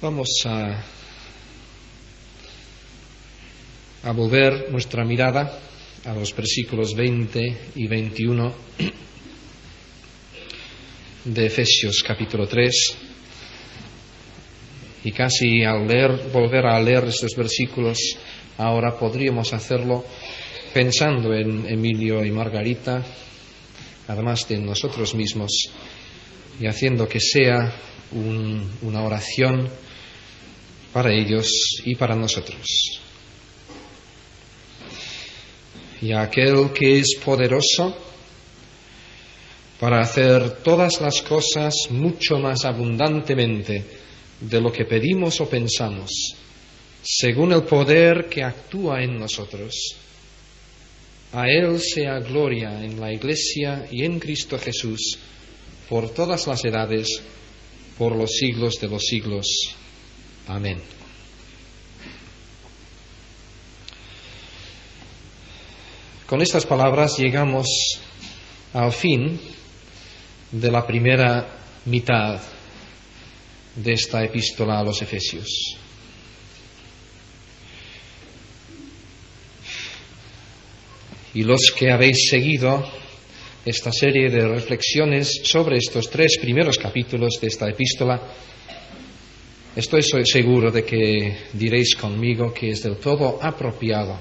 Vamos a volver nuestra mirada a los versículos 20 y 21 de Efesios capítulo 3. Y casi al volver a leer estos versículos, ahora podríamos hacerlo pensando en Emilio y Margarita, además de nosotros mismos, y haciendo que sea una oración para ellos y para nosotros. Y aquel que es poderoso para hacer todas las cosas mucho más abundantemente de lo que pedimos o pensamos, según el poder que actúa en nosotros, a Él sea gloria en la Iglesia y en Cristo Jesús, por todas las edades, por los siglos de los siglos. Amén. Con estas palabras llegamos al fin de la primera mitad de esta epístola a los Efesios. Y los que habéis seguido esta serie de reflexiones sobre estos 3 primeros capítulos de esta epístola, estoy seguro de que diréis conmigo que es del todo apropiado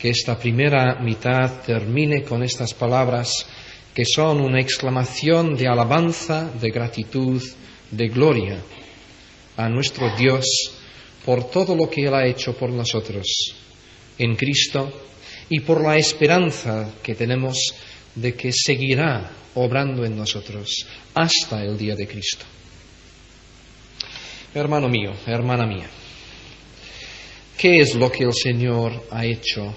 que esta primera mitad termine con estas palabras que son una exclamación de alabanza, de gratitud, de gloria a nuestro Dios por todo lo que Él ha hecho por nosotros en Cristo y por la esperanza que tenemos de que seguirá obrando en nosotros hasta el día de Cristo. Hermano mío, hermana mía, ¿qué es lo que el Señor ha hecho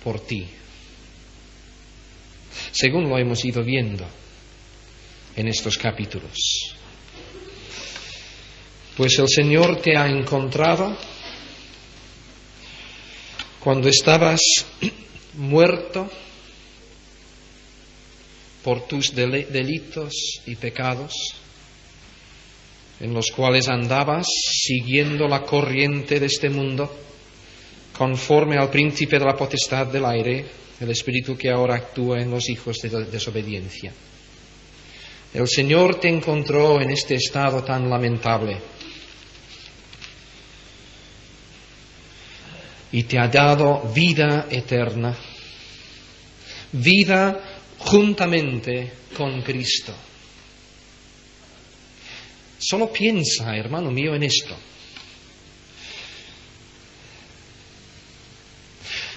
por ti? Según lo hemos ido viendo en estos capítulos. Pues el Señor te ha encontrado cuando estabas muerto por tus delitos y pecados, en los cuales andabas siguiendo la corriente de este mundo, conforme al príncipe de la potestad del aire, el espíritu que ahora actúa en los hijos de desobediencia. El Señor te encontró en este estado tan lamentable y te ha dado vida eterna, vida juntamente con Cristo. Solo piensa, hermano mío, en esto.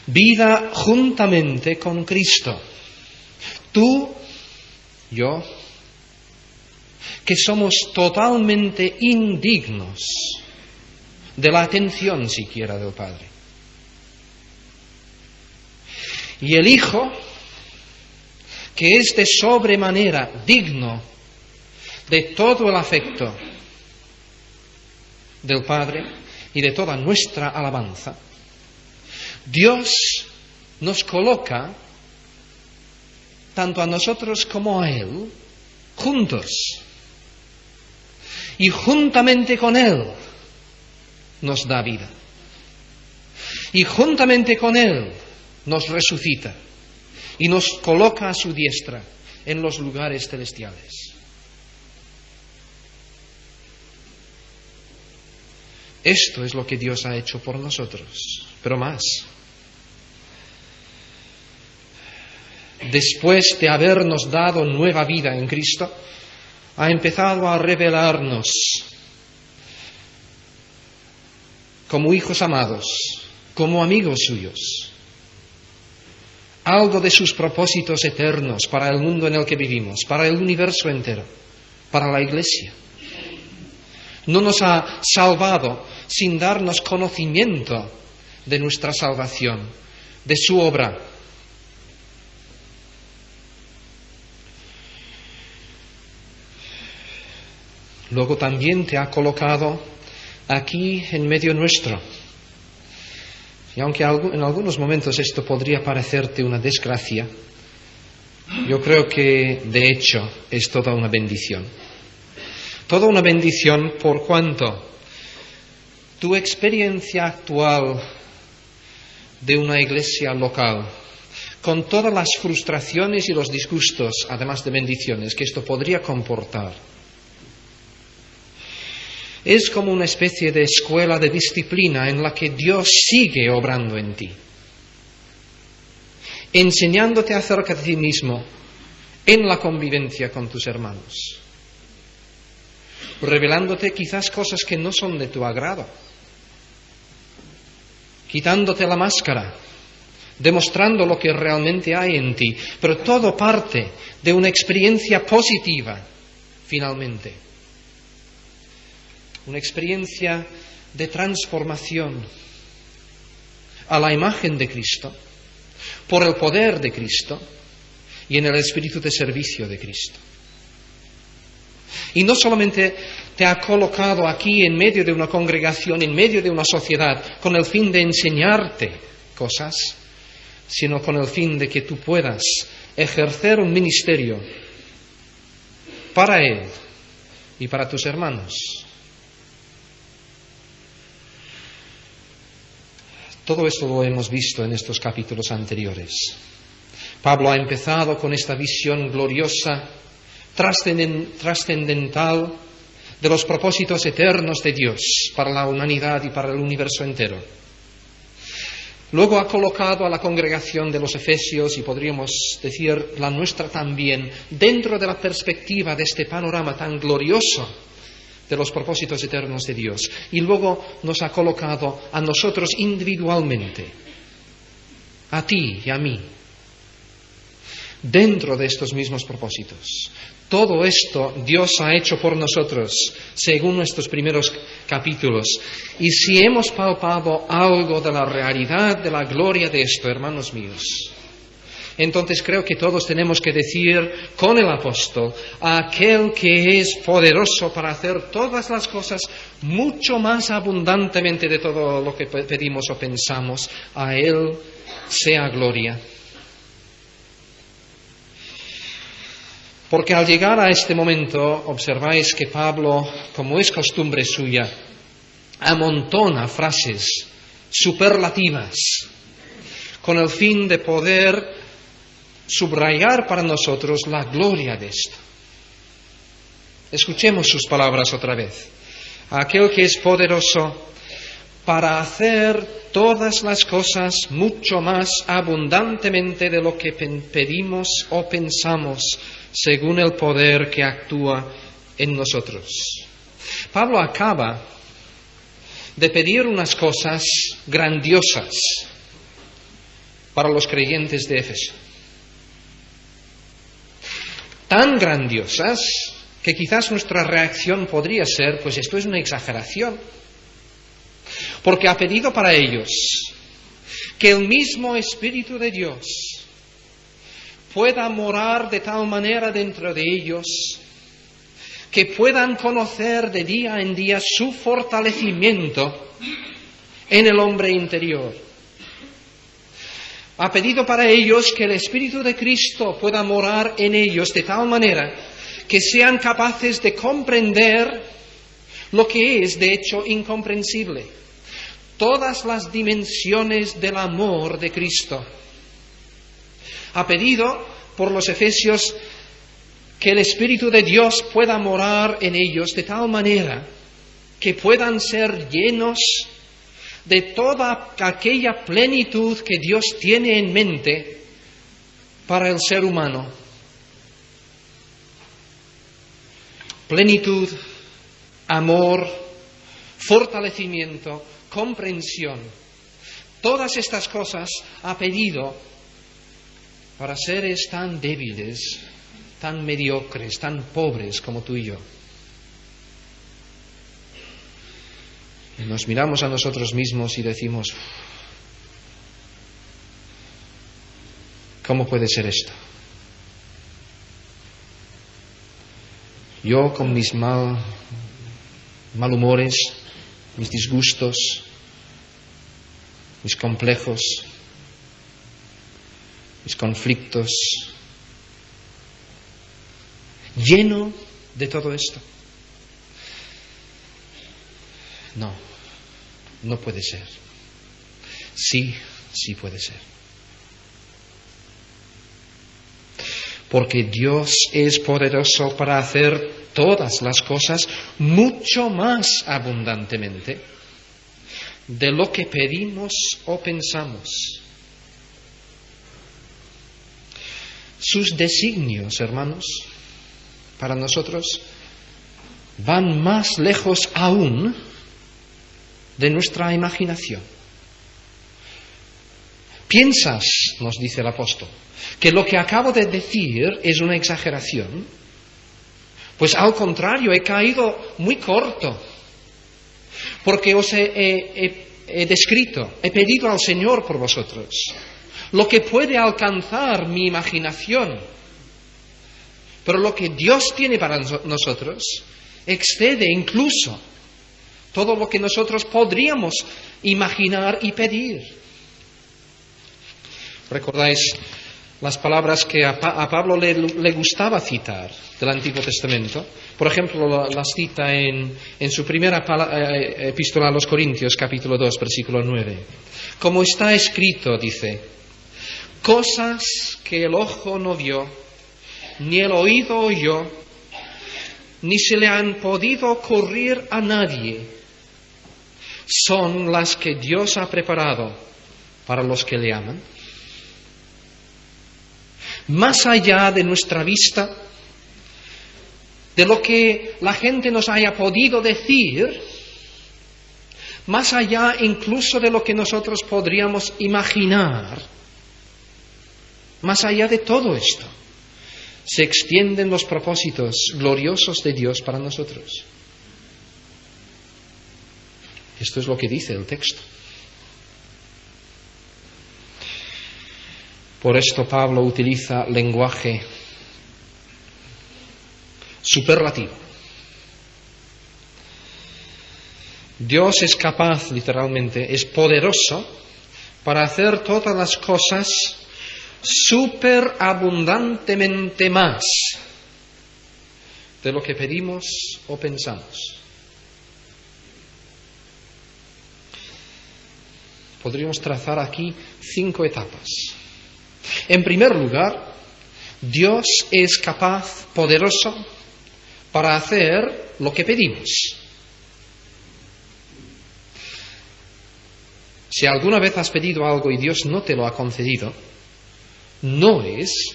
Vida juntamente con Cristo. Tú, yo, que somos totalmente indignos de la atención siquiera del Padre. Y el Hijo, que es de sobremanera digno de todo el afecto del Padre y de toda nuestra alabanza, Dios nos coloca, tanto a nosotros como a Él, juntos. Y juntamente con Él nos da vida. Y juntamente con Él nos resucita. Y nos coloca a su diestra en los lugares celestiales. Esto es lo que Dios ha hecho por nosotros, pero más. Después de habernos dado nueva vida en Cristo, ha empezado a revelarnos como hijos amados, como amigos suyos, algo de sus propósitos eternos para el mundo en el que vivimos, para el universo entero, para la Iglesia. No nos ha salvado sin darnos conocimiento de nuestra salvación, de su obra. Luego también te ha colocado aquí en medio nuestro. Y aunque en algunos momentos esto podría parecerte una desgracia, yo creo que de hecho es toda una bendición. Toda una bendición por cuanto tu experiencia actual de una iglesia local, con todas las frustraciones y los disgustos, además de bendiciones, que esto podría comportar, es como una especie de escuela de disciplina en la que Dios sigue obrando en ti, enseñándote acerca de ti mismo en la convivencia con tus hermanos, revelándote quizás cosas que no son de tu agrado, quitándote la máscara, demostrando lo que realmente hay en ti, pero todo parte de una experiencia positiva, finalmente. Una experiencia de transformación a la imagen de Cristo, por el poder de Cristo y en el espíritu de servicio de Cristo. Y no solamente te ha colocado aquí en medio de una congregación, en medio de una sociedad, con el fin de enseñarte cosas, sino con el fin de que tú puedas ejercer un ministerio para Él y para tus hermanos. Todo esto lo hemos visto en estos capítulos anteriores. Pablo ha empezado con esta visión gloriosa, trascendental, de los propósitos eternos de Dios para la humanidad y para el universo entero. Luego ha colocado a la congregación de los Efesios, y podríamos decir la nuestra también, dentro de la perspectiva de este panorama tan glorioso de los propósitos eternos de Dios. Y luego nos ha colocado a nosotros individualmente, a ti y a mí, dentro de estos mismos propósitos. Todo esto Dios ha hecho por nosotros, según nuestros primeros capítulos. Y si hemos palpado algo de la realidad, de la gloria de esto, hermanos míos, entonces creo que todos tenemos que decir con el apóstol: aquel que es poderoso para hacer todas las cosas mucho más abundantemente de todo lo que pedimos o pensamos, a Él sea gloria. Porque al llegar a este momento, observáis que Pablo, como es costumbre suya, amontona frases superlativas con el fin de poder subrayar para nosotros la gloria de esto. Escuchemos sus palabras otra vez. Aquel que es poderoso para hacer todas las cosas mucho más abundantemente de lo que pedimos o pensamos, según el poder que actúa en nosotros. Pablo acaba de pedir unas cosas grandiosas para los creyentes de Éfeso. Tan grandiosas que quizás nuestra reacción podría ser: pues esto es una exageración. Porque ha pedido para ellos que el mismo Espíritu de Dios pueda morar de tal manera dentro de ellos que puedan conocer de día en día su fortalecimiento en el hombre interior. Ha pedido para ellos que el Espíritu de Cristo pueda morar en ellos de tal manera que sean capaces de comprender lo que es de hecho incomprensible, todas las dimensiones del amor de Cristo. Ha pedido por los Efesios que el Espíritu de Dios pueda morar en ellos de tal manera que puedan ser llenos de toda aquella plenitud que Dios tiene en mente para el ser humano. Plenitud, amor, fortalecimiento, comprensión. Todas estas cosas ha pedido para seres tan débiles, tan mediocres, tan pobres como tú y yo. Y nos miramos a nosotros mismos y decimos: ¿cómo puede ser esto? Yo con mis malhumores, mis disgustos, mis complejos, mis conflictos, lleno de todo esto. No, no puede ser. Sí, sí puede ser. Porque Dios es poderoso para hacer todas las cosas mucho más abundantemente de lo que pedimos o pensamos. Sus designios, hermanos, para nosotros van más lejos aún de nuestra imaginación. ¿Piensas, nos dice el apóstol, que lo que acabo de decir es una exageración? Pues al contrario, he caído muy corto, porque os he descrito, he pedido al Señor por vosotros lo que puede alcanzar mi imaginación. Pero lo que Dios tiene para nosotros excede incluso todo lo que nosotros podríamos imaginar y pedir. ¿Recordáis las palabras que a Pablo le gustaba citar del Antiguo Testamento? Por ejemplo, las cita en su primera epístola a los Corintios, capítulo 2, versículo 9. Como está escrito, dice: cosas que el ojo no vio, ni el oído oyó, ni se le han podido ocurrir a nadie, son las que Dios ha preparado para los que le aman. Más allá de nuestra vista, de lo que la gente nos haya podido decir, más allá incluso de lo que nosotros podríamos imaginar, más allá de todo esto, se extienden los propósitos gloriosos de Dios para nosotros. Esto es lo que dice el texto. Por esto Pablo utiliza lenguaje superlativo. Dios es capaz, literalmente, es poderoso para hacer todas las cosas superabundantemente más de lo que pedimos o pensamos. Podríamos trazar aquí 5 etapas. En primer lugar, Dios es capaz, poderoso, para hacer lo que pedimos. Si alguna vez has pedido algo y Dios no te lo ha concedido, no es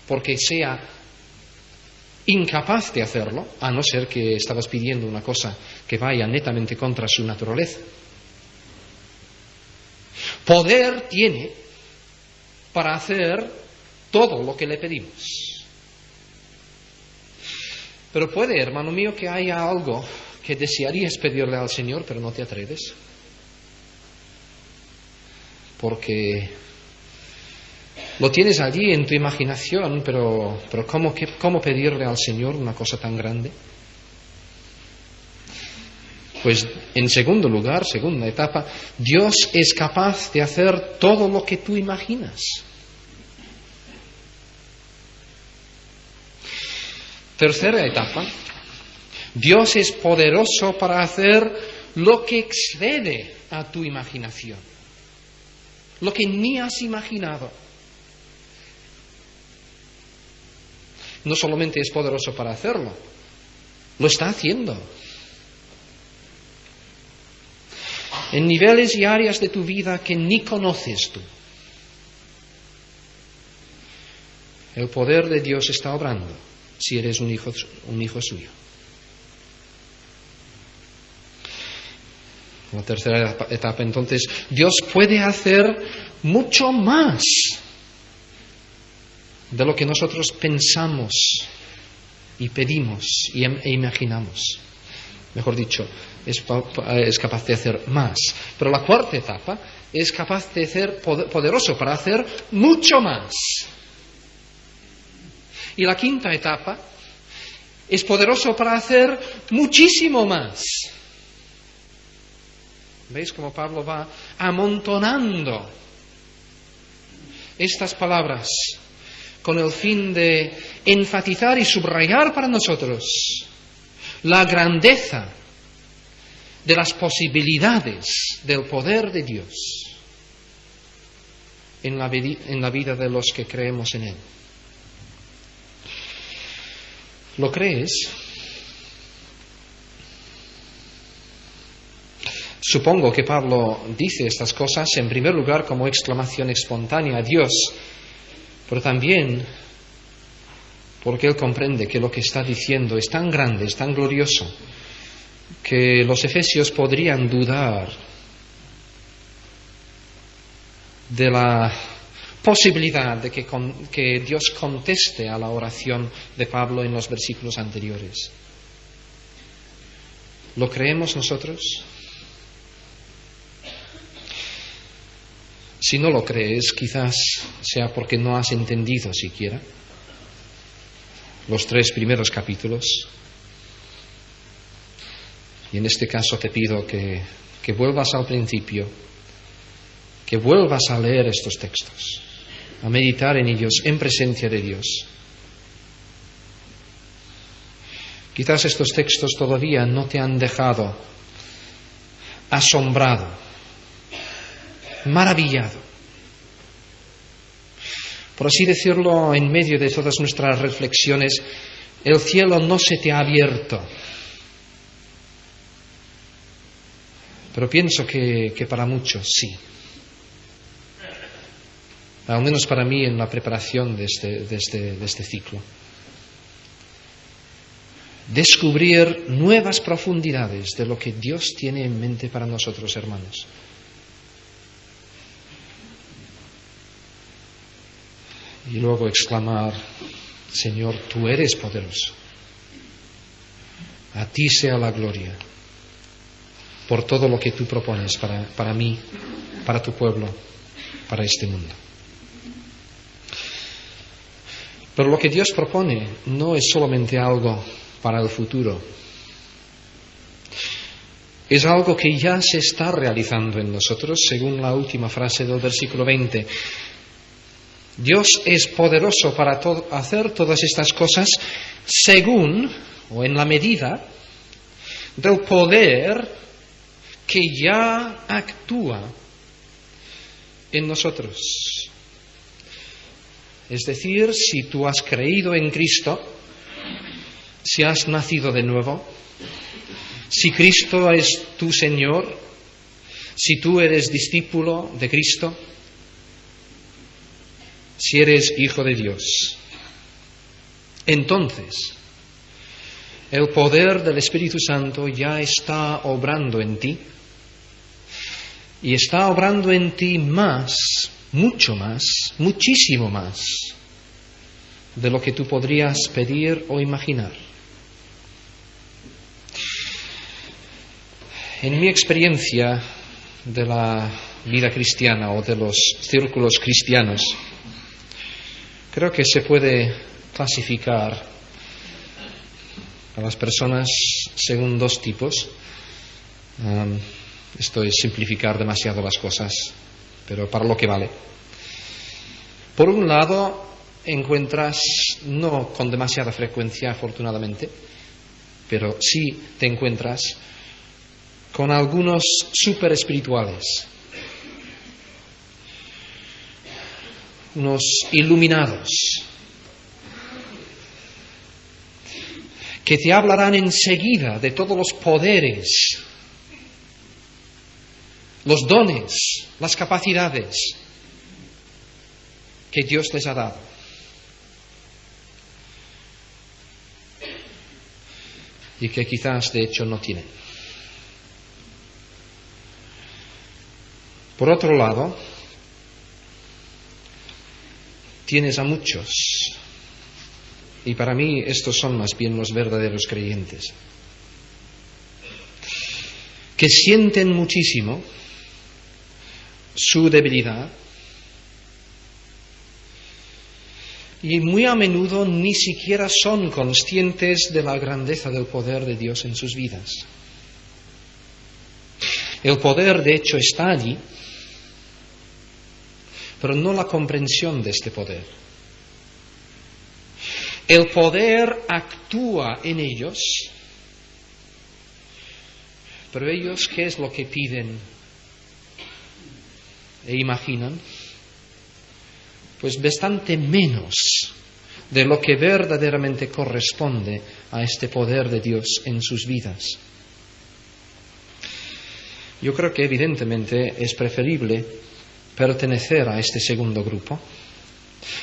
porque sea incapaz de hacerlo, a no ser que estabas pidiendo una cosa que vaya netamente contra su naturaleza. Poder tiene para hacer todo lo que le pedimos. Pero puede, hermano mío, que haya algo que desearías pedirle al Señor, pero no te atreves. Porque lo tienes allí en tu imaginación, pero ¿cómo pedirle al Señor una cosa tan grande? Pues en segundo lugar, segunda etapa, Dios es capaz de hacer todo lo que tú imaginas. Tercera etapa, Dios es poderoso para hacer lo que excede a tu imaginación, lo que ni has imaginado. No solamente es poderoso para hacerlo, lo está haciendo. En niveles y áreas de tu vida que ni conoces tú. El poder de Dios está obrando si eres un hijo suyo. La tercera etapa, entonces, Dios puede hacer mucho más de lo que nosotros pensamos y pedimos e imaginamos. Mejor dicho, es capaz de hacer más. Pero la cuarta etapa es capaz de ser poderoso para hacer mucho más. Y la quinta etapa es poderoso para hacer muchísimo más. ¿Veis cómo Pablo va amontonando estas palabras con el fin de enfatizar y subrayar para nosotros la grandeza de las posibilidades del poder de Dios en la vida de los que creemos en Él. ¿Lo crees? Supongo que Pablo dice estas cosas en primer lugar como exclamación espontánea a Dios, pero también porque él comprende que lo que está diciendo es tan grande, es tan glorioso, que los efesios podrían dudar de la posibilidad de que Dios conteste a la oración de Pablo en los versículos anteriores. ¿Lo creemos nosotros? Si no lo crees, quizás sea porque no has entendido siquiera los 3 primeros capítulos. Y en este caso te pido que vuelvas al principio, que vuelvas a leer estos textos, a meditar en ellos en presencia de Dios. Quizás estos textos todavía no te han dejado asombrado, maravillado. Por así decirlo, en medio de todas nuestras reflexiones, el cielo no se te ha abierto. Pero pienso que para muchos sí. Al menos para mí en la preparación de este ciclo. Descubrir nuevas profundidades de lo que Dios tiene en mente para nosotros, hermanos. Y luego exclamar: Señor, tú eres poderoso. A ti sea la gloria por todo lo que tú propones para mí, para tu pueblo, para este mundo. Pero lo que Dios propone no es solamente algo para el futuro. Es algo que ya se está realizando en nosotros, según la última frase del versículo 20. Dios es poderoso para hacer todas estas cosas según o en la medida del poder que ya actúa en nosotros. Es decir, si tú has creído en Cristo, si has nacido de nuevo, si Cristo es tu Señor, si tú eres discípulo de Cristo, si eres hijo de Dios, entonces el poder del Espíritu Santo ya está obrando en ti, y está obrando en ti más, mucho más, muchísimo más de lo que tú podrías pedir o imaginar. En mi experiencia de la vida cristiana o de los círculos cristianos, creo que se puede clasificar a las personas según 2 tipos. Esto es simplificar demasiado las cosas, pero para lo que vale. Por un lado, encuentras, no con demasiada frecuencia afortunadamente, pero sí te encuentras con algunos súper espirituales, unos iluminados, que te hablarán enseguida de todos los poderes, los dones, las capacidades que Dios les ha dado. Y que quizás de hecho no tienen. Por otro lado, tienes a muchos, y para mí estos son más bien los verdaderos creyentes, que sienten muchísimo su debilidad y muy a menudo ni siquiera son conscientes de la grandeza del poder de Dios en sus vidas. El poder, de hecho, está allí, pero no la comprensión de este poder. El poder actúa en ellos, Pero ellos, ¿qué es lo que piden e imaginan? Pues bastante menos de lo que verdaderamente corresponde a este poder de Dios en sus vidas. Yo creo que evidentemente es preferible pertenecer a este segundo grupo.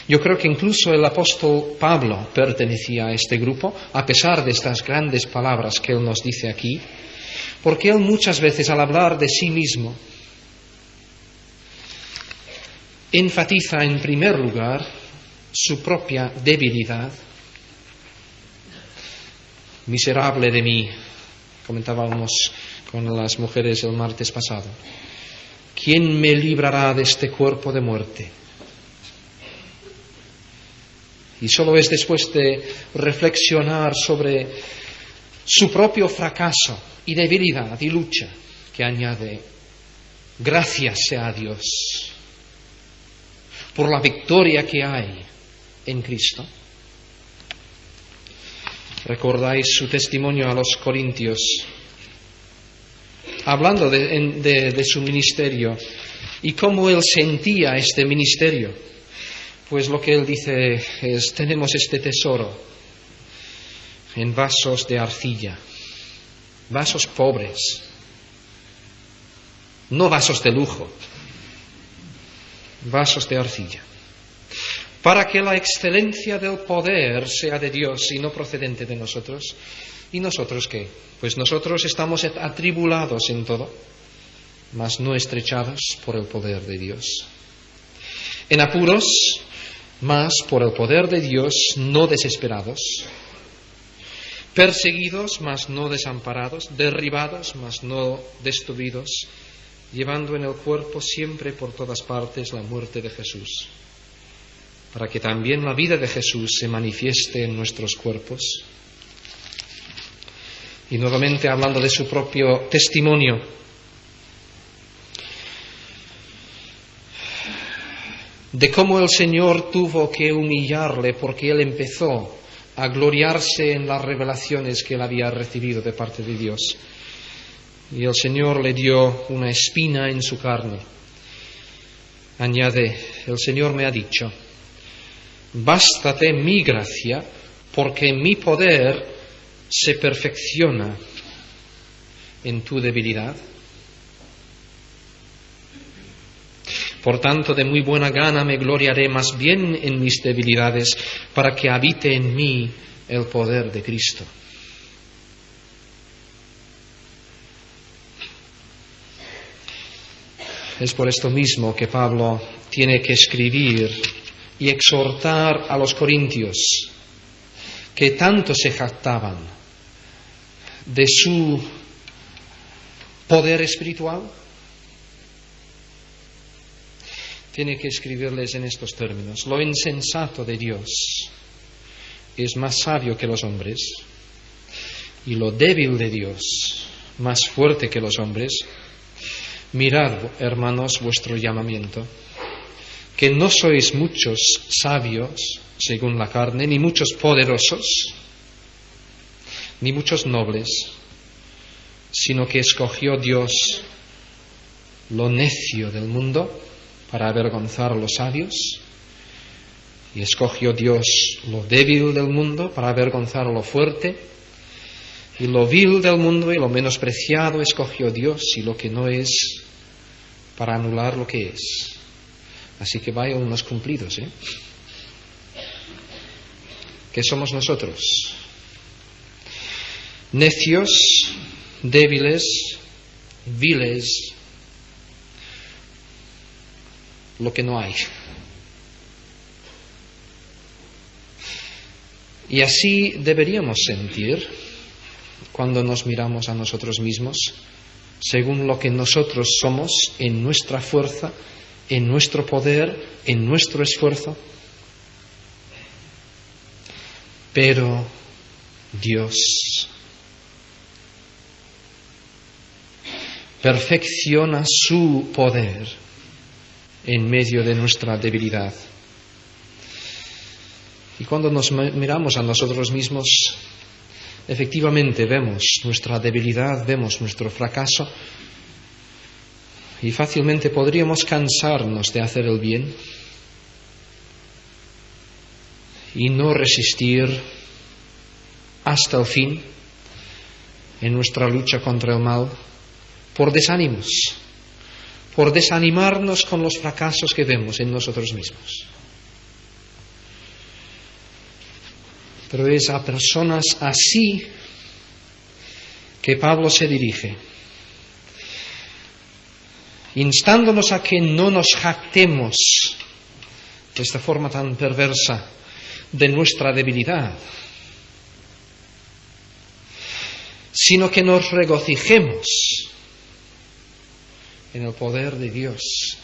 Yo creo que incluso el apóstol Pablo pertenecía a este grupo, a pesar de estas grandes palabras que él nos dice aquí, porque él muchas veces al hablar de sí mismo enfatiza en primer lugar su propia debilidad. Miserable de mí, comentábamos con las mujeres el martes pasado. ¿Quién me librará de este cuerpo de muerte? Y solo es después de reflexionar sobre su propio fracaso y debilidad y lucha que añade: gracias sea a Dios por la victoria que hay en Cristo. ¿Recordáis su testimonio a los corintios? Hablando de su ministerio y cómo él sentía este ministerio. Pues lo que él dice es: tenemos este tesoro en vasos de arcilla, vasos pobres, no vasos de lujo, vasos de arcilla, para que la excelencia del poder sea de Dios y no procedente de nosotros. ¿Y nosotros qué? Pues nosotros estamos atribulados en todo, mas no estrechados por el poder de Dios. En apuros, mas por el poder de Dios no desesperados. Perseguidos, mas no desamparados. Derribados, mas no destruidos. Llevando en el cuerpo siempre por todas partes la muerte de Jesús, para que también la vida de Jesús se manifieste en nuestros cuerpos. Y nuevamente hablando de su propio testimonio, de cómo el Señor tuvo que humillarle porque él empezó a gloriarse en las revelaciones que él había recibido de parte de Dios. Y el Señor le dio una espina en su carne. Añade: el Señor me ha dicho: bástate mi gracia, porque mi poder se perfecciona en tu debilidad. Por tanto, de muy buena gana me gloriaré más bien en mis debilidades, para que habite en mí el poder de Cristo. Es por esto mismo que Pablo tiene que escribir y exhortar a los corintios, que tanto se jactaban de su poder espiritual. Tiene que escribirles en estos términos: lo insensato de Dios es más sabio que los hombres, y lo débil de Dios más fuerte que los hombres. Mirad, hermanos, vuestro llamamiento, que no sois muchos sabios según la carne, ni muchos poderosos, ni muchos nobles, sino que escogió Dios lo necio del mundo para avergonzar a los sabios, y escogió Dios lo débil del mundo para avergonzar a lo fuerte, y lo vil del mundo y lo menospreciado escogió Dios, y lo que no es, para anular lo que es. Así que vaya unos cumplidos, ¿eh? ¿Qué somos nosotros? Necios, débiles, viles, lo que no hay. Y así deberíamos sentir cuando nos miramos a nosotros mismos, según lo que nosotros somos en nuestra fuerza, en nuestro poder, en nuestro esfuerzo. Pero Dios perfecciona su poder en medio de nuestra debilidad. Y cuando nos miramos a nosotros mismos, efectivamente vemos nuestra debilidad, vemos nuestro fracaso y fácilmente podríamos cansarnos de hacer el bien y no resistir hasta el fin en nuestra lucha contra el mal por desánimos, por desanimarnos con los fracasos que vemos en nosotros mismos. Pero es a personas así que Pablo se dirige, instándonos a que no nos jactemos de esta forma tan perversa de nuestra debilidad, sino que nos regocijemos en el poder de Dios.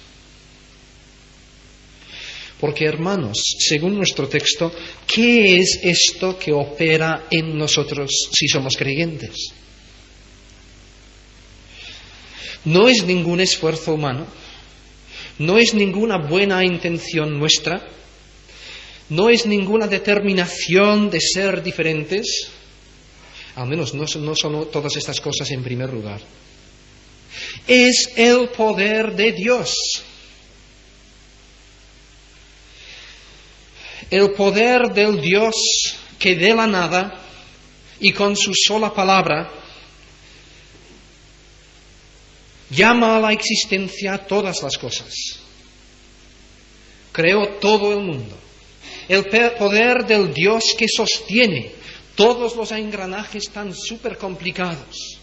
Porque, hermanos, según nuestro texto, ¿qué es esto que opera en nosotros si somos creyentes? No es ningún esfuerzo humano, no es ninguna buena intención nuestra, no es ninguna determinación de ser diferentes, al menos no son todas estas cosas en primer lugar. Es el poder de Dios. El poder del Dios que de la nada y con su sola palabra llama a la existencia todas las cosas. Creó todo el mundo. El poder del Dios que sostiene todos los engranajes tan súper complicados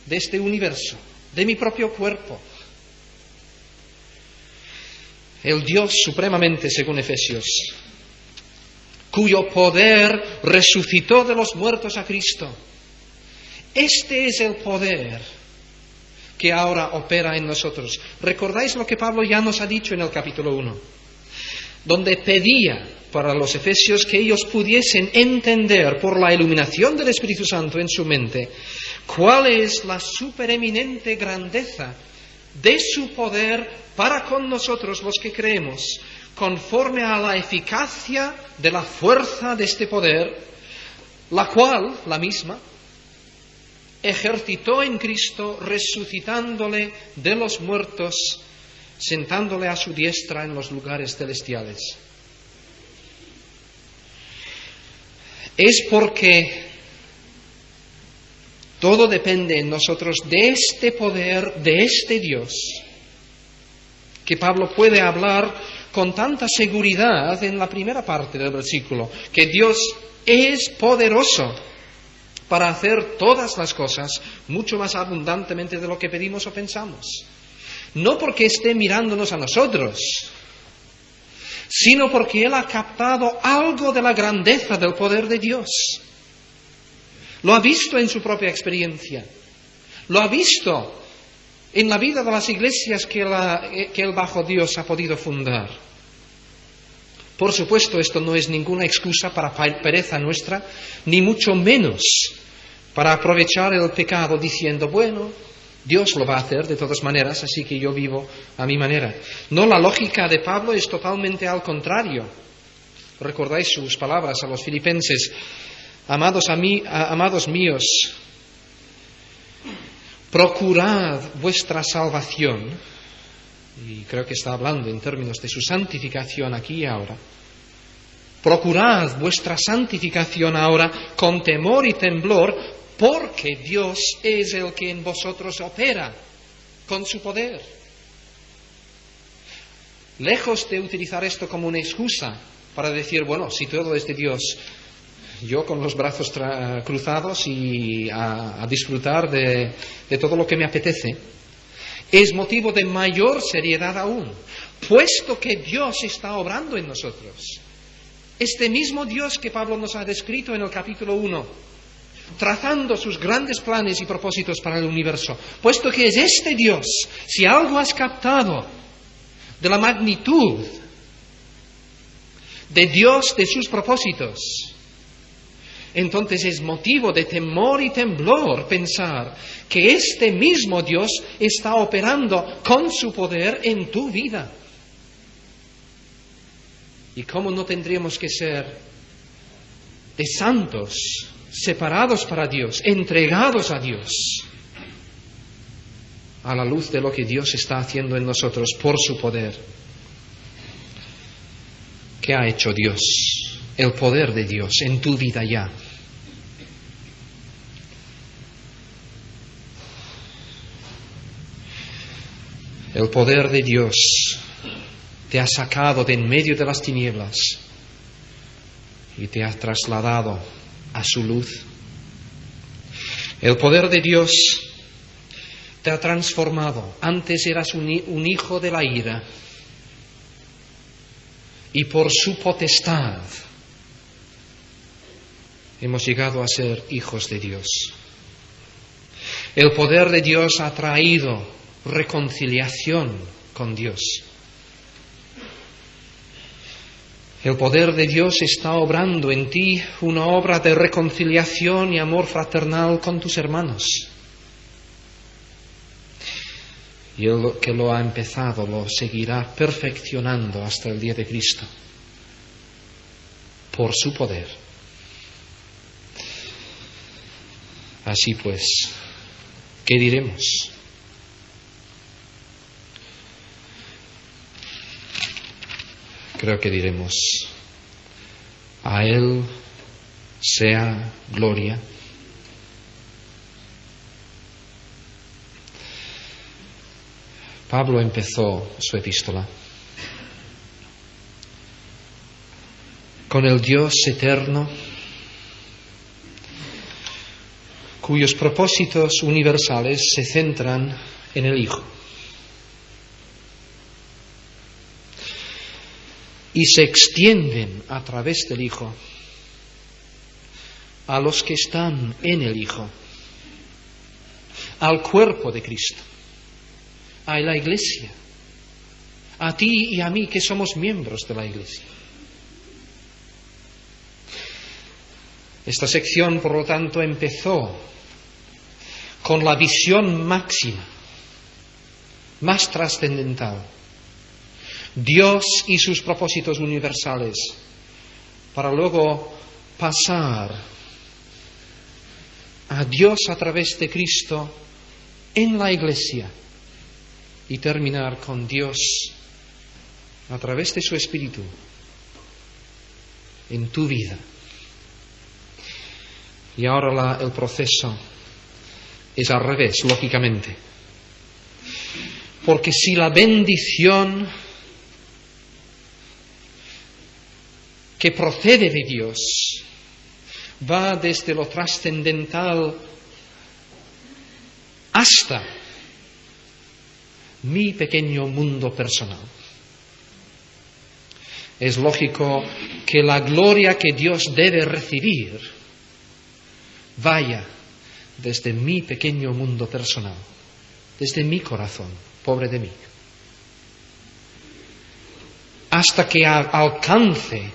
de este universo, de mi propio cuerpo. El Dios supremamente, según Efesios, cuyo poder resucitó de los muertos a Cristo. Este es el poder que ahora opera en nosotros. ¿Recordáis lo que Pablo ya nos ha dicho en el capítulo 1? Donde pedía para los efesios que ellos pudiesen entender por la iluminación del Espíritu Santo en su mente cuál es la supereminente grandeza de su poder para con nosotros los que creemos, conforme a la eficacia de la fuerza de este poder, la cual, la misma, ejercitó en Cristo, resucitándole de los muertos, sentándole a su diestra en los lugares celestiales. Es porque todo depende en nosotros de este poder, de este Dios, que Pablo puede hablar con tanta seguridad en la primera parte del versículo, que Dios es poderoso para hacer todas las cosas mucho más abundantemente de lo que pedimos o pensamos. No porque esté mirándonos a nosotros, sino porque Él ha captado algo de la grandeza del poder de Dios. Lo ha visto en su propia experiencia. Lo ha visto en la vida de las iglesias que Él bajo Dios ha podido fundar. Por supuesto, esto no es ninguna excusa para pereza nuestra, ni mucho menos para aprovechar el pecado diciendo, bueno, Dios lo va a hacer de todas maneras, así que yo vivo a mi manera. No, la lógica de Pablo es totalmente al contrario. Recordáis sus palabras a los filipenses: amados míos, procurad vuestra salvación, y creo que está hablando en términos de su santificación aquí y ahora. Procurad vuestra santificación ahora con temor y temblor, porque Dios es el que en vosotros opera con su poder. Lejos de utilizar esto como una excusa para decir, bueno, si todo es de Dios, yo con los brazos cruzados y a disfrutar de todo lo que me apetece, es motivo de mayor seriedad aún, puesto que Dios está obrando en nosotros. Este mismo Dios que Pablo nos ha descrito en el capítulo 1, trazando sus grandes planes y propósitos para el universo, puesto que es este Dios, si algo has captado de la magnitud de Dios, de sus propósitos, entonces es motivo de temor y temblor pensar que este mismo Dios está operando con su poder en tu vida. ¿Y cómo no tendríamos que ser de santos separados para Dios, entregados a Dios, a la luz de lo que Dios está haciendo en nosotros por su poder. ¿Qué ha hecho Dios? El poder de Dios en tu vida ya. El poder de Dios te ha sacado de en medio de las tinieblas y te ha trasladado a su luz. El poder de Dios te ha transformado. Antes eras un hijo de la ira y por su potestad hemos llegado a ser hijos de Dios. El poder de Dios ha traído reconciliación con Dios. El poder de Dios está obrando en ti una obra de reconciliación y amor fraternal con tus hermanos. Y Él que lo ha empezado lo seguirá perfeccionando hasta el día de Cristo, por su poder. Así pues, ¿qué diremos? Creo que diremos: a Él sea gloria. Pablo empezó su epístola con el Dios eterno, cuyos propósitos universales se centran en el Hijo y se extienden a través del Hijo a los que están en el Hijo, al cuerpo de Cristo, a la Iglesia, a ti y a mí que somos miembros de la Iglesia. Esta sección, por lo tanto, empezó con la visión máxima, más trascendental: Dios y sus propósitos universales, para luego pasar a Dios a través de Cristo en la Iglesia y terminar con Dios a través de su Espíritu en tu vida. Y ahora el proceso es al revés, lógicamente. Porque si la bendición que procede de Dios va desde lo trascendental hasta mi pequeño mundo personal, es lógico que la gloria que Dios debe recibir vaya desde mi pequeño mundo personal, desde mi corazón, pobre de mí, hasta que alcance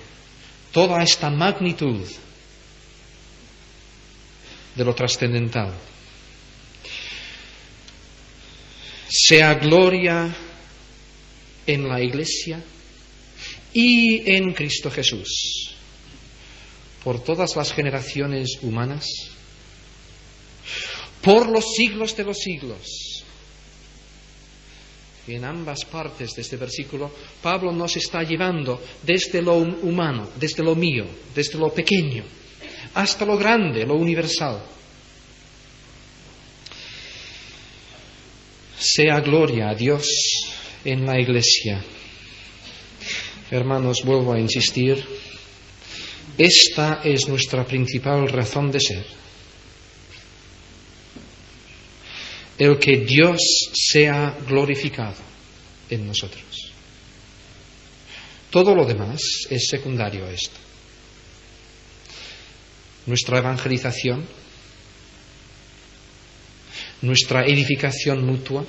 toda esta magnitud de lo trascendental. Sea gloria en la Iglesia y en Cristo Jesús por todas las generaciones humanas, por los siglos de los siglos. Y en ambas partes de este versículo, Pablo nos está llevando desde lo humano, desde lo mío, desde lo pequeño, hasta lo grande, lo universal. Sea gloria a Dios en la Iglesia. Hermanos, vuelvo a insistir, esta es nuestra principal razón de ser: el que Dios sea glorificado en nosotros. Todo lo demás es secundario a esto. Nuestra evangelización, nuestra edificación mutua,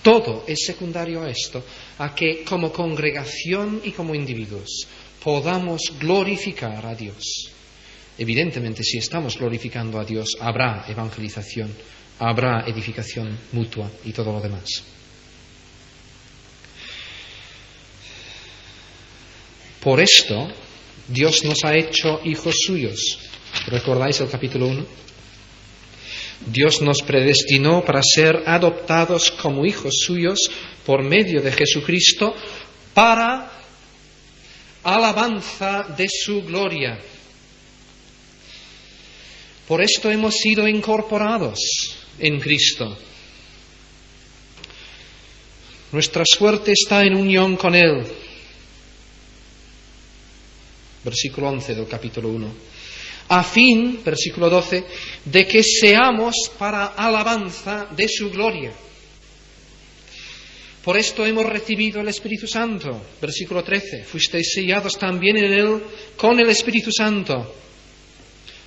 todo es secundario a esto, a que como congregación y como individuos podamos glorificar a Dios. Evidentemente, si estamos glorificando a Dios, habrá evangelización, habrá edificación mutua y todo lo demás. Por esto, Dios nos ha hecho hijos suyos. ¿Recordáis el capítulo 1? Dios nos predestinó para ser adoptados como hijos suyos por medio de Jesucristo para alabanza de su gloria. Por esto hemos sido incorporados en Cristo. Nuestra suerte está en unión con Él. Versículo 11 del capítulo 1. A fin, versículo 12, de que seamos para alabanza de su gloria. Por esto hemos recibido el Espíritu Santo. Versículo 13. Fuisteis sellados también en Él con el Espíritu Santo.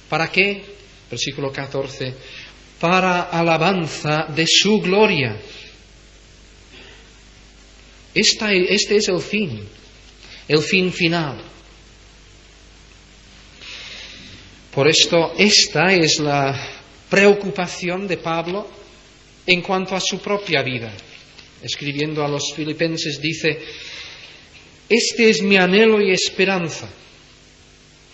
¿Para qué? Versículo 14. Para alabanza de su gloria. Este es el fin final. Por esto, esta es la preocupación de Pablo en cuanto a su propia vida. Escribiendo a los filipenses dice: este es mi anhelo y esperanza,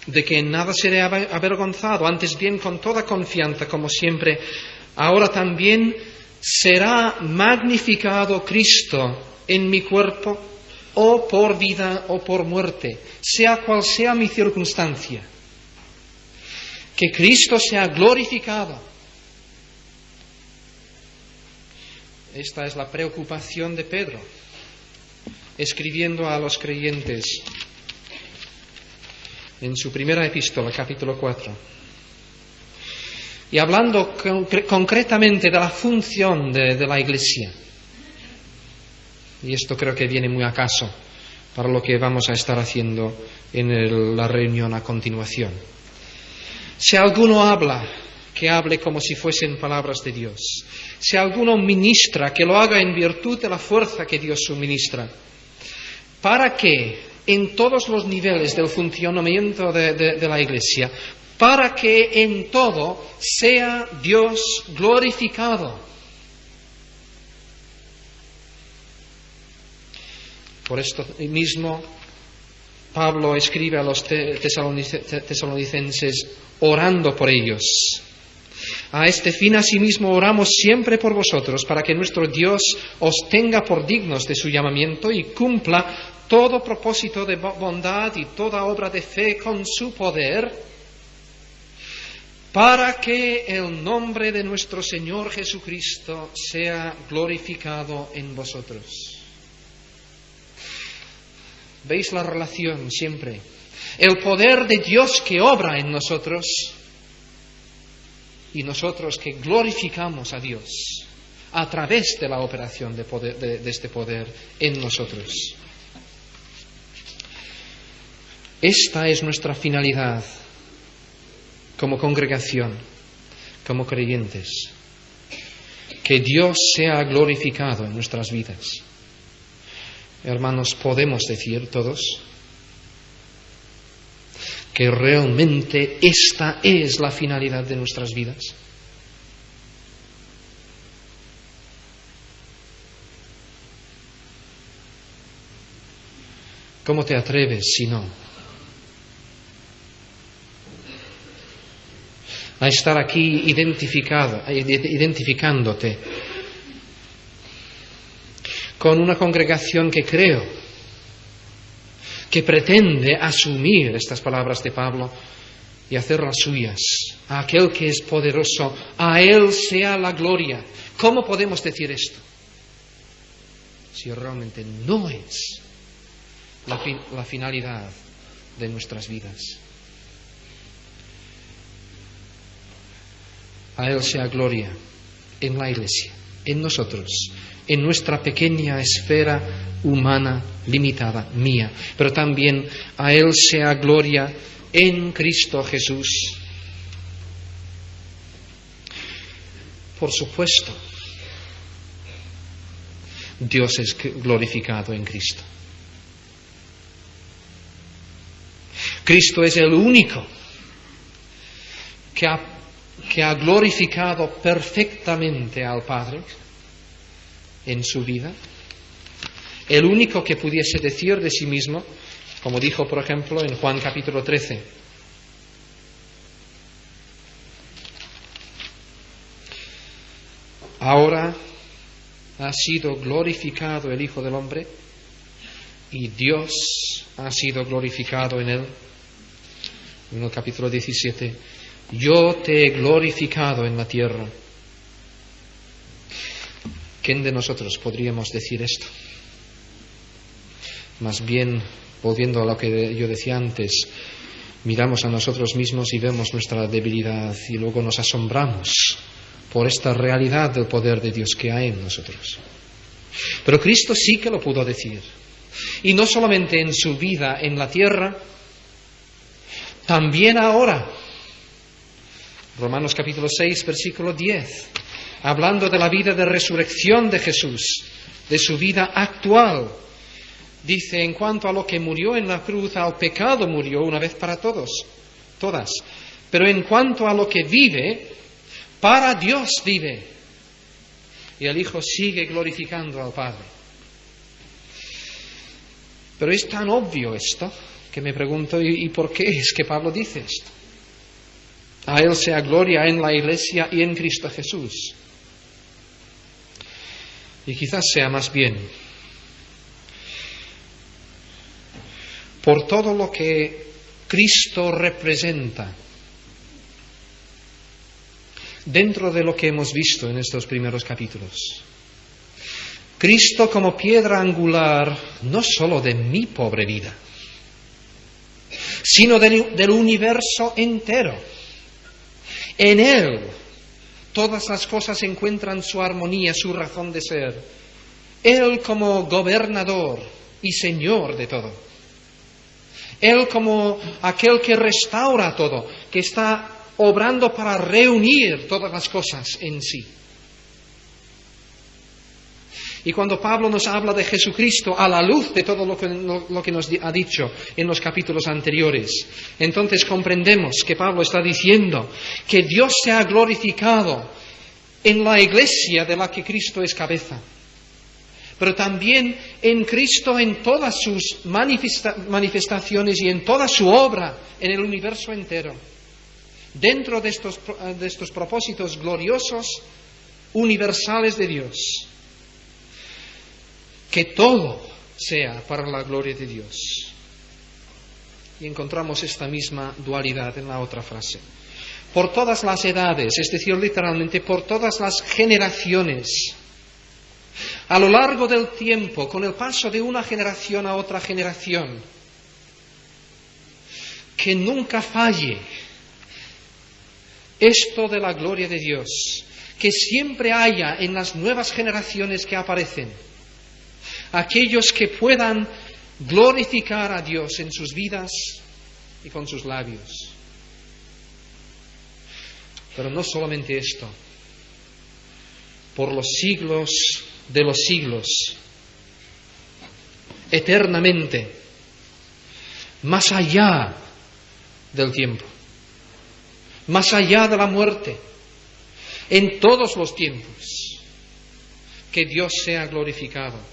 de que en nada seré avergonzado, antes bien con toda confianza, como siempre, ahora también será magnificado Cristo en mi cuerpo, o por vida o por muerte, sea cual sea mi circunstancia. Que Cristo sea glorificado. Esta es la preocupación de Pedro, escribiendo a los creyentes en su primera epístola, capítulo 4. Y hablando concretamente de la función de la Iglesia. Y esto creo que viene muy a caso para lo que vamos a estar haciendo en la reunión a continuación. Si alguno habla, que hable como si fuesen palabras de Dios. Si alguno ministra, que lo haga en virtud de la fuerza que Dios suministra. Para que en todos los niveles del funcionamiento de la Iglesia, para que en todo sea Dios glorificado. Por esto mismo, Pablo escribe a los tesalonicenses orando por ellos. A este fin asimismo oramos siempre por vosotros, para que nuestro Dios os tenga por dignos de su llamamiento y cumpla todo propósito de bondad y toda obra de fe con su poder, para que el nombre de nuestro Señor Jesucristo sea glorificado en vosotros. ¿Veis la relación siempre? El poder de Dios que obra en nosotros y nosotros que glorificamos a Dios a través de la operación de este poder en nosotros. Esta es nuestra finalidad como congregación, como creyentes. Que Dios sea glorificado en nuestras vidas. Hermanos, ¿podemos decir todos que realmente esta es la finalidad de nuestras vidas? ¿Cómo te atreves si no a estar aquí identificándote con una congregación que creo que pretende asumir estas palabras de Pablo y hacerlas suyas? A aquel que es poderoso, a Él sea la gloria. ¿Cómo podemos decir esto si realmente no es la finalidad de nuestras vidas? A Él sea gloria en la Iglesia, en nosotros, en nuestra pequeña esfera humana, limitada, mía, pero también a Él sea gloria en Cristo Jesús. Por supuesto, Dios es glorificado en Cristo. Cristo es el único que ha glorificado perfectamente al Padre en su vida, el único que pudiese decir de sí mismo: como dijo, por ejemplo, en Juan capítulo 13. Ahora ha sido glorificado el Hijo del Hombre y Dios ha sido glorificado en él. En el capítulo 17, yo te he glorificado en la tierra. ¿Quién de nosotros podríamos decir esto? Más bien, volviendo a lo que yo decía antes, miramos a nosotros mismos y vemos nuestra debilidad y luego nos asombramos por esta realidad del poder de Dios que hay en nosotros. Pero Cristo sí que lo pudo decir. Y no solamente en su vida en la tierra, también ahora. Romanos capítulo 6, versículo 10, hablando de la vida de resurrección de Jesús, de su vida actual. Dice, en cuanto a lo que murió en la cruz, al pecado murió una vez para todas. Pero en cuanto a lo que vive, para Dios vive. Y el Hijo sigue glorificando al Padre. Pero es tan obvio esto que me pregunto, ¿y por qué es que Pablo dice esto? A Él sea gloria en la Iglesia y en Cristo Jesús. Y quizás sea más bien por todo lo que Cristo representa dentro de lo que hemos visto en estos primeros capítulos. Cristo como piedra angular no solo de mi pobre vida, sino del universo entero. En Él todas las cosas encuentran su armonía, su razón de ser. Él como gobernador y Señor de todo. Él como aquel que restaura todo, que está obrando para reunir todas las cosas en sí. Y cuando Pablo nos habla de Jesucristo a la luz de todo lo que nos ha dicho en los capítulos anteriores, entonces comprendemos que Pablo está diciendo que Dios se ha glorificado en la Iglesia de la que Cristo es cabeza, pero también en Cristo en todas sus manifestaciones y en toda su obra en el universo entero. Dentro de estos propósitos gloriosos, universales de Dios. Que todo sea para la gloria de Dios. Y encontramos esta misma dualidad en la otra frase. Por todas las edades, es decir, literalmente por todas las generaciones, a lo largo del tiempo, con el paso de una generación a otra generación, que nunca falle esto de la gloria de Dios, que siempre haya en las nuevas generaciones que aparecen aquellos que puedan glorificar a Dios en sus vidas y con sus labios. Pero no solamente esto, por los siglos de los siglos, eternamente, más allá del tiempo, más allá de la muerte, en todos los tiempos, que Dios sea glorificado.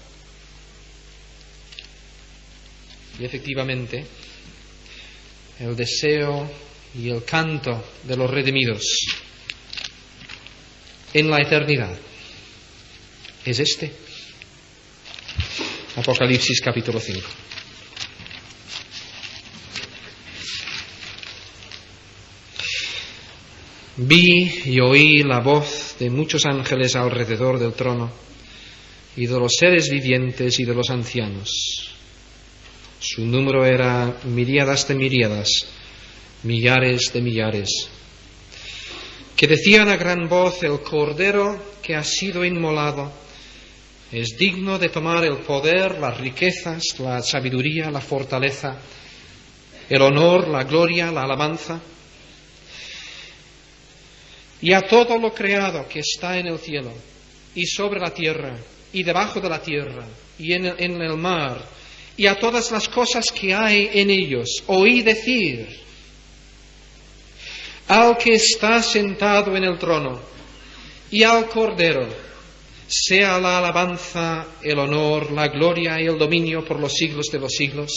Y efectivamente, el deseo y el canto de los redimidos en la eternidad es este. Apocalipsis capítulo 5. Vi y oí la voz de muchos ángeles alrededor del trono y de los seres vivientes y de los ancianos. Su número era miríadas de miríadas, millares de millares, que decían a gran voz: el Cordero que ha sido inmolado es digno de tomar el poder, las riquezas, la sabiduría, la fortaleza, el honor, la gloria, la alabanza. Y a todo lo creado que está en el cielo, y sobre la tierra, y debajo de la tierra, y en el mar, y a todas las cosas que hay en ellos, oí decir: al que está sentado en el trono, y al Cordero, sea la alabanza, el honor, la gloria y el dominio por los siglos de los siglos.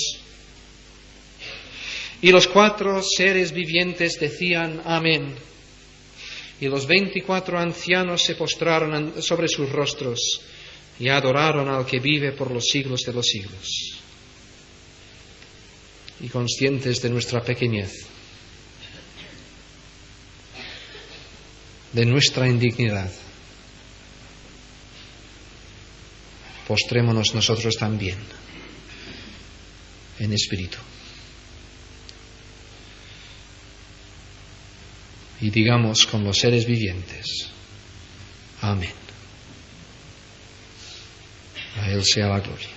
Y los 4 seres vivientes decían amén. Y los 24 ancianos se postraron sobre sus rostros y adoraron al que vive por los siglos de los siglos. Y conscientes de nuestra pequeñez, de nuestra indignidad, postrémonos nosotros también en espíritu. Y digamos con los seres vivientes, amén. A Él sea la gloria.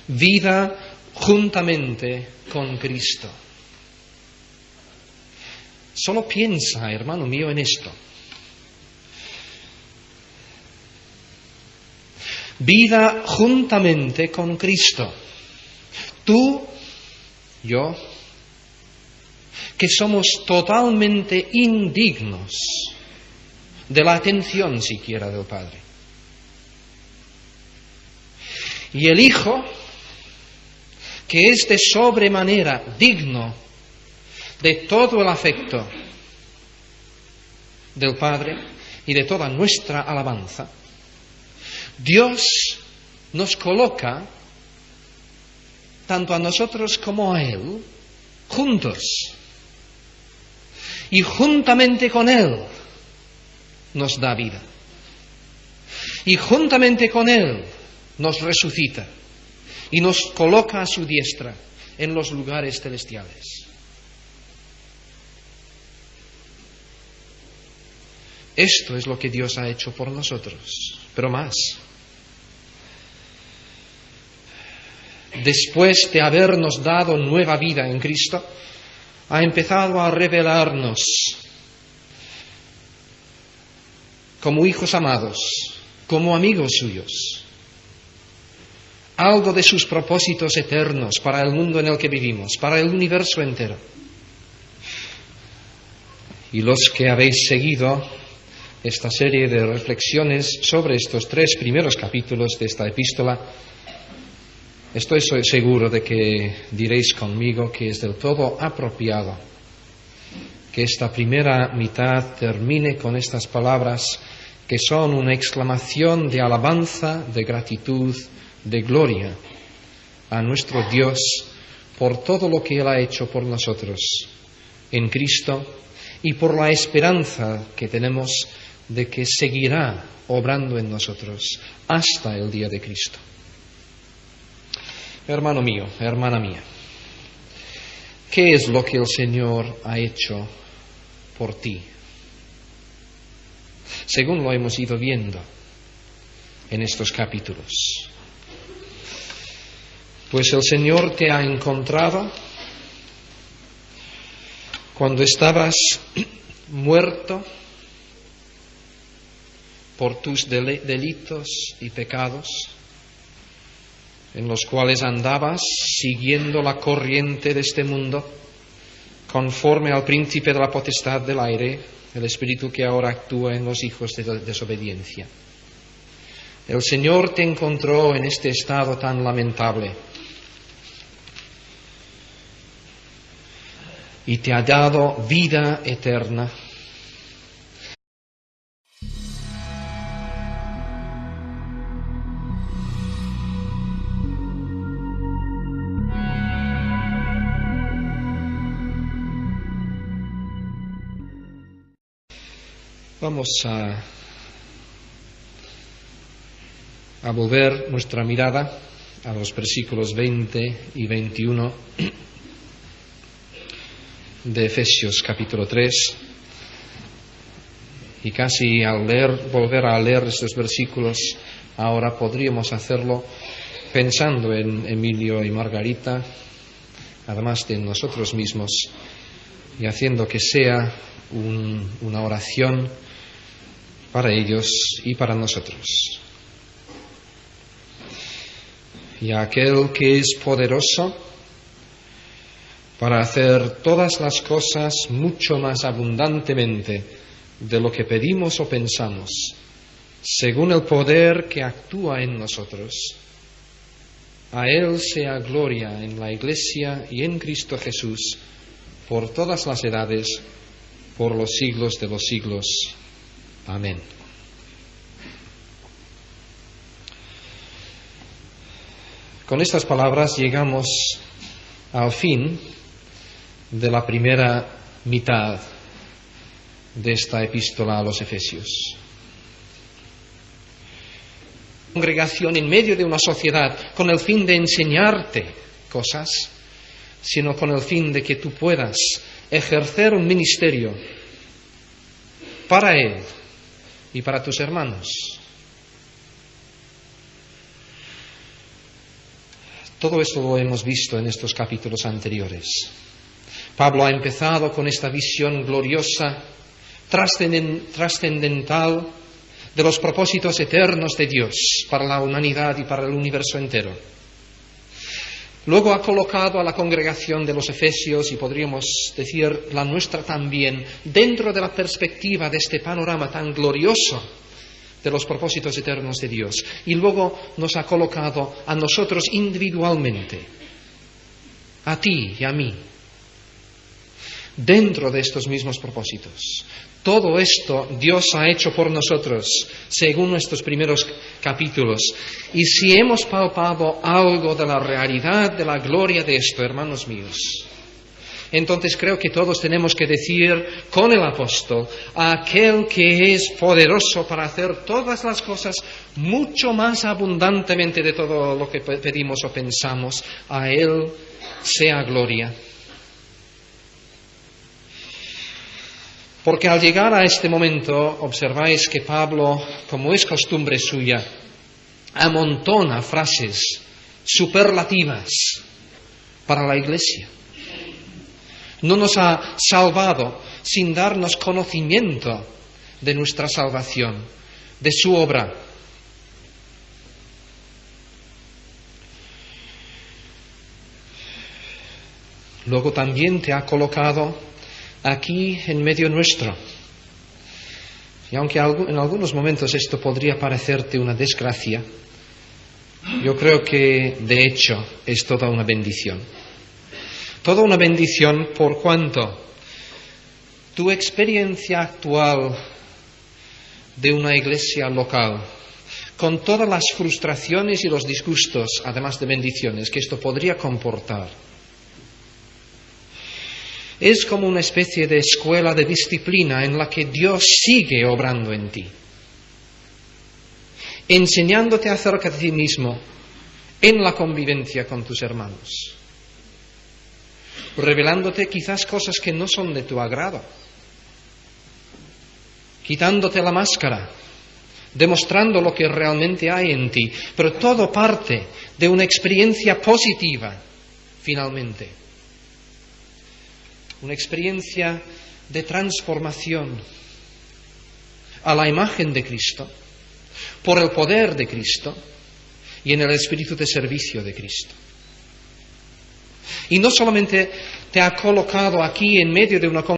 Vida juntamente con Cristo. Solo piensa, hermano mío, en esto. Vida juntamente con Cristo. Tú, yo, que somos totalmente indignos de la atención siquiera del Padre. Y el Hijo, que es de sobremanera digno de todo el afecto del Padre y de toda nuestra alabanza, Dios nos coloca, tanto a nosotros como a Él, juntos. Y juntamente con Él nos da vida. Y juntamente con Él nos resucita. Y nos coloca a su diestra en los lugares celestiales. Esto es lo que Dios ha hecho por nosotros, pero más. Después de habernos dado nueva vida en Cristo, ha empezado a revelarnos como hijos amados, como amigos suyos, algo de sus propósitos eternos para el mundo en el que vivimos, para el universo entero. Y los que habéis seguido esta serie de reflexiones sobre estos 3 primeros capítulos de esta epístola, estoy seguro de que diréis conmigo que es del todo apropiado que esta primera mitad termine con estas palabras que son una exclamación de alabanza, de gratitud, de gloria a nuestro Dios por todo lo que Él ha hecho por nosotros en Cristo y por la esperanza que tenemos de que seguirá obrando en nosotros hasta el día de Cristo. Hermano mío, hermana mía, ¿qué es lo que el Señor ha hecho por ti? Según lo hemos ido viendo en estos capítulos. Pues el Señor te ha encontrado cuando estabas muerto por tus delitos y pecados, en los cuales andabas siguiendo la corriente de este mundo, conforme al príncipe de la potestad del aire, el espíritu que ahora actúa en los hijos de la desobediencia. El Señor te encontró en este estado tan lamentable y te ha dado vida eterna. Vamos a volver nuestra mirada a los versículos 20 y 21 de Efesios capítulo 3. Y casi al volver a leer estos versículos, ahora podríamos hacerlo pensando en Emilio y Margarita, además de nosotros mismos, y haciendo que sea una oración para ellos y para nosotros. Y aquel que es poderoso para hacer todas las cosas mucho más abundantemente de lo que pedimos o pensamos, según el poder que actúa en nosotros. A Él sea gloria en la Iglesia y en Cristo Jesús, por todas las edades, por los siglos de los siglos. Amén. Con estas palabras llegamos al fin de la primera mitad de esta epístola a los Efesios. Congregación en medio de una sociedad con el fin de enseñarte cosas, sino con el fin de que tú puedas ejercer un ministerio para Él y para tus hermanos. Todo esto lo hemos visto en estos capítulos anteriores. Pablo ha empezado con esta visión gloriosa, trascendental, de los propósitos eternos de Dios para la humanidad y para el universo entero. Luego ha colocado a la congregación de los Efesios, y podríamos decir la nuestra también, dentro de la perspectiva de este panorama tan glorioso de los propósitos eternos de Dios. Y luego nos ha colocado a nosotros individualmente, a ti y a mí, dentro de estos mismos propósitos. Todo esto Dios ha hecho por nosotros, según nuestros primeros capítulos. Y si hemos palpado algo de la realidad, de la gloria de esto, hermanos míos, entonces creo que todos tenemos que decir con el apóstol: aquel que es poderoso para hacer todas las cosas mucho más abundantemente de todo lo que pedimos o pensamos, a Él sea gloria. Porque al llegar a este momento, observáis que Pablo, como es costumbre suya, amontona frases superlativas para la Iglesia. No nos ha salvado sin darnos conocimiento de nuestra salvación, de su obra. Luego también te ha colocado aquí en medio nuestro. Y aunque en algunos momentos esto podría parecerte una desgracia, yo creo que de hecho es toda una bendición. Toda una bendición por cuanto tu experiencia actual de una iglesia local, con todas las frustraciones y los disgustos, además de bendiciones, que esto podría comportar, es como una especie de escuela de disciplina en la que Dios sigue obrando en ti, enseñándote acerca de ti mismo en la convivencia con tus hermanos, revelándote quizás cosas que no son de tu agrado, quitándote la máscara, demostrando lo que realmente hay en ti, pero todo parte de una experiencia positiva, finalmente. Una experiencia de transformación a la imagen de Cristo, por el poder de Cristo y en el espíritu de servicio de Cristo. Y no solamente te ha colocado aquí en medio de una